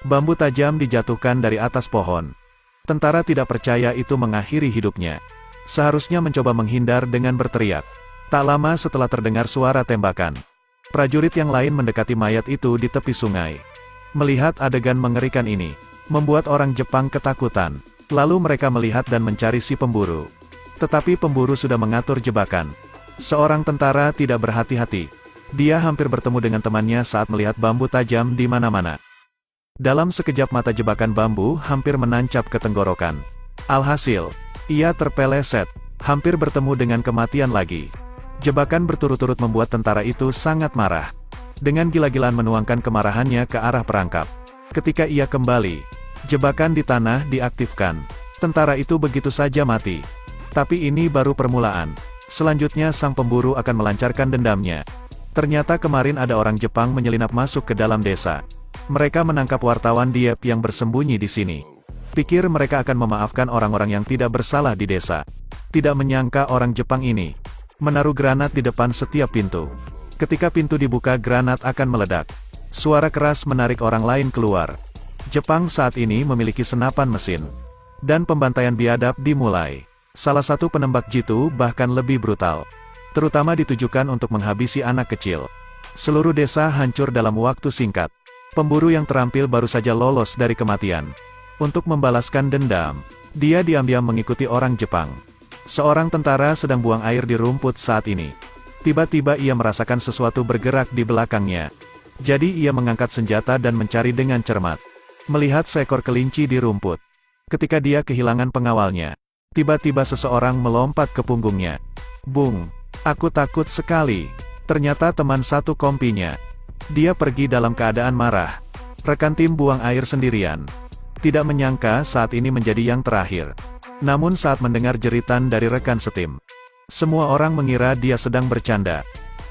Bambu tajam dijatuhkan dari atas pohon. Tentara tidak percaya itu mengakhiri hidupnya. Seharusnya mencoba menghindar dengan berteriak. Tak lama setelah terdengar suara tembakan, prajurit yang lain mendekati mayat itu di tepi sungai. Melihat adegan mengerikan ini, membuat orang Jepang ketakutan. Lalu mereka melihat dan mencari si pemburu. Tetapi pemburu sudah mengatur jebakan. Seorang tentara tidak berhati-hati. Dia hampir bertemu dengan temannya saat melihat bambu tajam di mana-mana. Dalam sekejap mata jebakan bambu hampir menancap ke tenggorokan. Alhasil, ia terpeleset, hampir bertemu dengan kematian lagi. Jebakan berturut-turut membuat tentara itu sangat marah. Dengan gila-gilaan menuangkan kemarahannya ke arah perangkap. Ketika ia kembali, jebakan di tanah diaktifkan. Tentara itu begitu saja mati. Tapi ini baru permulaan. Selanjutnya sang pemburu akan melancarkan dendamnya. Ternyata kemarin ada orang Jepang menyelinap masuk ke dalam desa. Mereka menangkap wartawan Dieppe yang bersembunyi di sini. Pikir mereka akan memaafkan orang-orang yang tidak bersalah di desa. Tidak menyangka orang Jepang ini menaruh granat di depan setiap pintu. Ketika pintu dibuka, granat akan meledak. Suara keras menarik orang lain keluar. Jepang saat ini memiliki senapan mesin. Dan pembantaian biadab dimulai. Salah satu penembak jitu bahkan lebih brutal. Terutama ditujukan untuk menghabisi anak kecil. Seluruh desa hancur dalam waktu singkat. Pemburu yang terampil baru saja lolos dari kematian. Untuk membalaskan dendam, dia diam-diam mengikuti orang Jepang. Seorang tentara sedang buang air di rumput saat ini. Tiba-tiba ia merasakan sesuatu bergerak di belakangnya. Jadi ia mengangkat senjata dan mencari dengan cermat. Melihat seekor kelinci di rumput. Ketika dia kehilangan pengawalnya, tiba-tiba seseorang melompat ke punggungnya. Bung! Aku takut sekali. Ternyata teman satu kompinya. Dia pergi dalam keadaan marah. Rekan tim buang air sendirian. Tidak menyangka saat ini menjadi yang terakhir. Namun saat mendengar jeritan dari rekan setim, semua orang mengira dia sedang bercanda.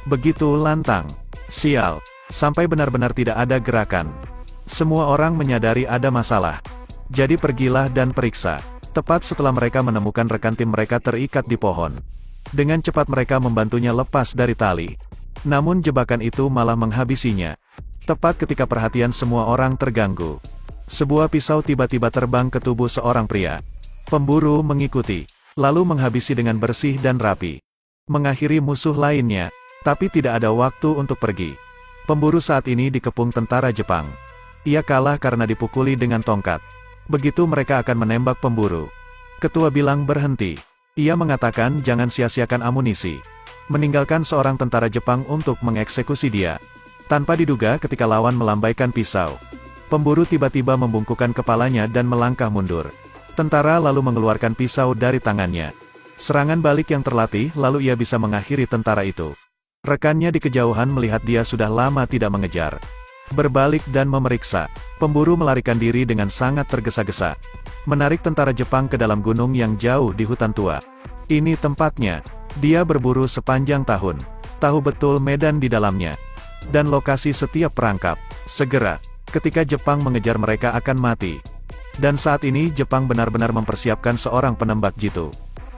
Begitu lantang. Sial. Sampai benar-benar tidak ada gerakan. Semua orang menyadari ada masalah. Jadi pergilah dan periksa. Tepat setelah mereka menemukan rekan tim mereka terikat di pohon. Dengan cepat mereka membantunya lepas dari tali. Namun jebakan itu malah menghabisinya. Tepat ketika perhatian semua orang terganggu. Sebuah pisau tiba-tiba terbang ke tubuh seorang pria. Pemburu mengikuti, lalu menghabisi dengan bersih dan rapi. Mengakhiri musuh lainnya, tapi tidak ada waktu untuk pergi. Pemburu saat ini dikepung tentara Jepang. Ia kalah karena dipukuli dengan tongkat. Begitu mereka akan menembak pemburu, ketua bilang berhenti. Ia mengatakan jangan sia-siakan amunisi. Meninggalkan seorang tentara Jepang untuk mengeksekusi dia. Tanpa diduga ketika lawan melambaikan pisau, pemburu tiba-tiba membungkukkan kepalanya dan melangkah mundur. Tentara lalu mengeluarkan pisau dari tangannya. Serangan balik yang terlatih, lalu ia bisa mengakhiri tentara itu. Rekannya di kejauhan melihat dia sudah lama tidak mengejar. Berbalik dan memeriksa, pemburu melarikan diri dengan sangat tergesa-gesa. Menarik tentara Jepang ke dalam gunung yang jauh di hutan tua. Ini tempatnya. Dia berburu sepanjang tahun. Tahu betul medan di dalamnya. Dan lokasi setiap perangkap. Segera, ketika Jepang mengejar mereka akan mati. Dan saat ini Jepang benar-benar mempersiapkan seorang penembak jitu.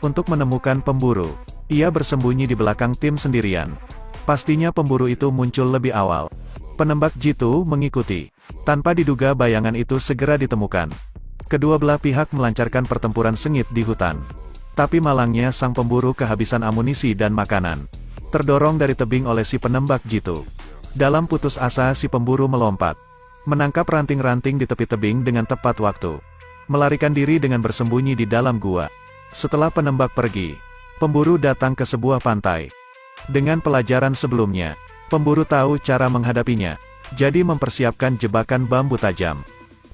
Untuk menemukan pemburu, ia bersembunyi di belakang tim sendirian. Pastinya pemburu itu muncul lebih awal. Penembak jitu mengikuti. Tanpa diduga bayangan itu segera ditemukan. Kedua belah pihak melancarkan pertempuran sengit di hutan. Tapi malangnya sang pemburu kehabisan amunisi dan makanan. Terdorong dari tebing oleh si penembak jitu. Dalam putus asa si pemburu melompat. Menangkap ranting-ranting di tepi tebing dengan tepat waktu. Melarikan diri dengan bersembunyi di dalam gua. Setelah penembak pergi, pemburu datang ke sebuah pantai. Dengan pelajaran sebelumnya, pemburu tahu cara menghadapinya. Jadi mempersiapkan jebakan bambu tajam.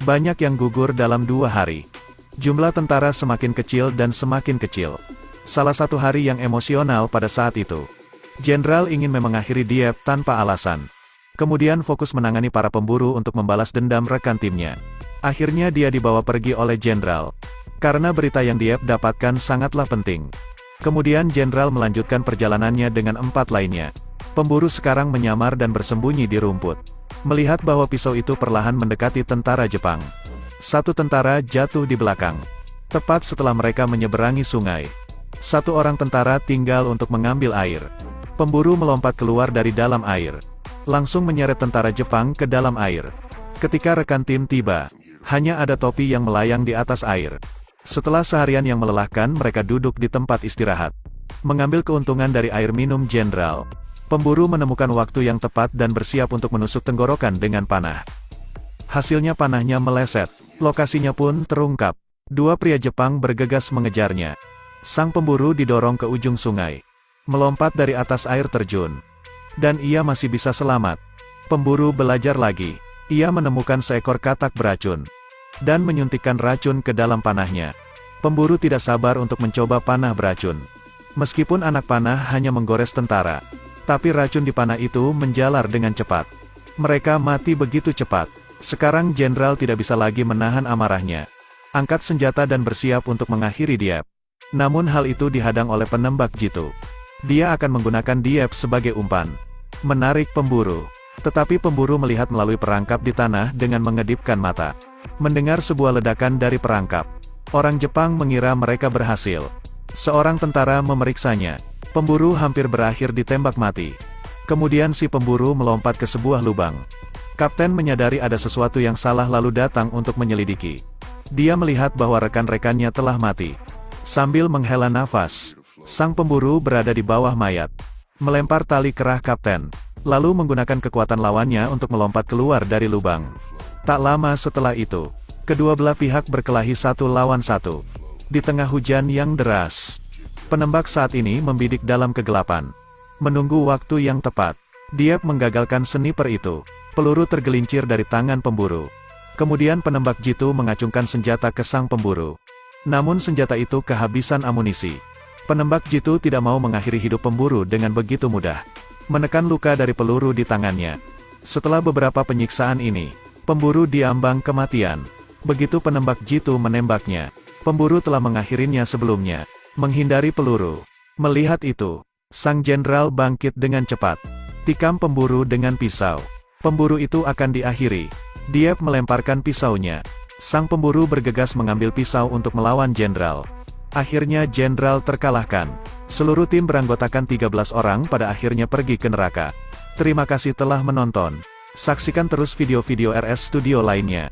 Banyak yang gugur dalam 2 hari. Jumlah tentara semakin kecil dan semakin kecil. Salah satu hari yang emosional pada saat itu. Jenderal ingin mengakhiri Dieppe tanpa alasan. Kemudian fokus menangani para pemburu untuk membalas dendam rekan timnya. Akhirnya dia dibawa pergi oleh jenderal. Karena berita yang Dieppe dapatkan sangatlah penting. Kemudian jenderal melanjutkan perjalanannya dengan 4 lainnya. Pemburu sekarang menyamar dan bersembunyi di rumput. Melihat bahwa pisau itu perlahan mendekati tentara Jepang. Satu tentara jatuh di belakang. Tepat setelah mereka menyeberangi sungai. Satu orang tentara tinggal untuk mengambil air. Pemburu melompat keluar dari dalam air. Langsung menyeret tentara Jepang ke dalam air. Ketika rekan tim tiba, hanya ada topi yang melayang di atas air. Setelah seharian yang melelahkan, mereka duduk di tempat istirahat. Mengambil keuntungan dari air minum Jenderal, pemburu menemukan waktu yang tepat dan bersiap untuk menusuk tenggorokan dengan panah. Hasilnya panahnya meleset, lokasinya pun terungkap. Dua pria Jepang bergegas mengejarnya. Sang pemburu didorong ke ujung sungai, melompat dari atas air terjun. Dan ia masih bisa selamat. Pemburu belajar lagi. Ia menemukan seekor katak beracun dan menyuntikkan racun ke dalam panahnya. Pemburu tidak sabar untuk mencoba panah beracun. Meskipun anak panah hanya menggores tentara, tapi racun di panah itu menjalar dengan cepat. Mereka mati begitu cepat. Sekarang Jenderal tidak bisa lagi menahan amarahnya. Angkat senjata dan bersiap untuk mengakhiri Dieppe. Namun hal itu dihadang oleh penembak jitu. Dia akan menggunakan Dieppe sebagai umpan. Menarik pemburu. Tetapi pemburu melihat melalui perangkap di tanah dengan mengedipkan mata. Mendengar sebuah ledakan dari perangkap. Orang Jepang mengira mereka berhasil. Seorang tentara memeriksanya. Pemburu hampir berakhir ditembak mati. Kemudian si pemburu melompat ke sebuah lubang. Kapten menyadari ada sesuatu yang salah lalu datang untuk menyelidiki. Dia melihat bahwa rekan-rekannya telah mati. Sambil menghela nafas, sang pemburu berada di bawah mayat. Melempar tali kerah kapten, lalu menggunakan kekuatan lawannya untuk melompat keluar dari lubang. Tak lama setelah itu, kedua belah pihak berkelahi satu lawan satu. Di tengah hujan yang deras, penembak saat ini membidik dalam kegelapan. Menunggu waktu yang tepat, Dieppe menggagalkan sniper itu. Peluru tergelincir dari tangan pemburu. Kemudian penembak jitu mengacungkan senjata ke sang pemburu. Namun senjata itu kehabisan amunisi. Penembak jitu tidak mau mengakhiri hidup pemburu dengan begitu mudah. Menekan luka dari peluru di tangannya. Setelah beberapa penyiksaan ini, pemburu diambang kematian. Begitu penembak jitu menembaknya, pemburu telah mengakhirinya sebelumnya, menghindari peluru. Melihat itu, sang jenderal bangkit dengan cepat. Tikam pemburu dengan pisau. Pemburu itu akan diakhiri. Dieppe melemparkan pisaunya. Sang pemburu bergegas mengambil pisau untuk melawan jenderal. Akhirnya jenderal terkalahkan. Seluruh tim beranggotakan 13 orang pada akhirnya pergi ke neraka. Terima kasih telah menonton. Saksikan terus video-video RS Studio lainnya.